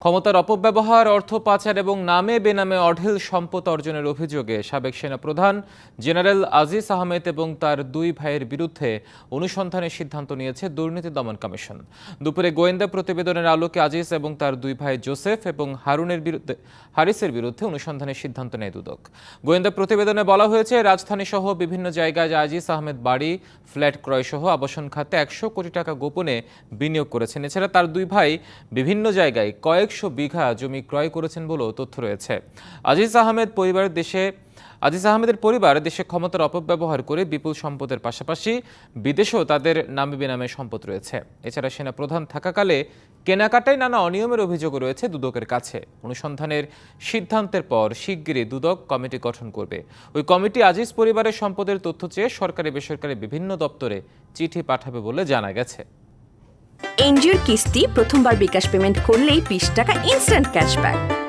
ক্ষমতার অপব্যবহার, অর্থ পাচার এবং নামে বেনামে অঢেল সম্পদ অর্জনের অভিযোগে সাবেক সেনাপ্রধান জেনারেল আজিজ আহমেদ এবং তার দুই ভাইয়ের বিরুদ্ধে অনুসন্ধানের সিদ্ধান্ত নিয়েছে দুর্নীতি দমন কমিশন। দুপুরে গোয়েন্দা প্রতিবেদনের আলোকে আজিজ এবং তার দুই ভাই জোসেফ এবং হারিসের বিরুদ্ধে অনুসন্ধানের সিদ্ধান্ত নেয় দুদক। গোয়েন্দা প্রতিবেদনে বলা হয়েছে, রাজধানী সহ বিভিন্ন জায়গায় আজিজ আহমেদ বাড়ি, ফ্ল্যাট ক্রয় সহ আবাসন খাতে 100 কোটি টাকা গোপনে বিনিয়োগ করেছেন। এছাড়া তার দুই ভাই বিভিন্ন জায়গায় কয়েকশো বিঘা জমি ক্রয় করেছেন বলেও তথ্য রয়েছে। আজিজ আহমেদের পরিবার দেশে ক্ষমতার অপব্যবহার করে বিপুল সম্পদের পাশাপাশি বিদেশেও তাদের নামে বেনামে সম্পদ রয়েছে। এছাড়া সেনাপ্রধান থাকাকালে কেনাকাটায় নানা অনিয়মের অভিযোগ রয়েছে দুদকের কাছে। অনুসন্ধানের সিদ্ধান্তের পর শিগগিরই দুদক কমিটি গঠন করবে। ওই কমিটি আজিজ পরিবারের সম্পদের তথ্য চেয়ে সরকারি বেসরকারি বিভিন্ন দপ্তরে চিঠি পাঠাবে বলে জানা গেছে। এনজিওর কিস্তি প্রথমবার বিকাশ পেমেন্ট করলেই 20 টাকা ইনস্ট্যান্ট ক্যাশব্যাক।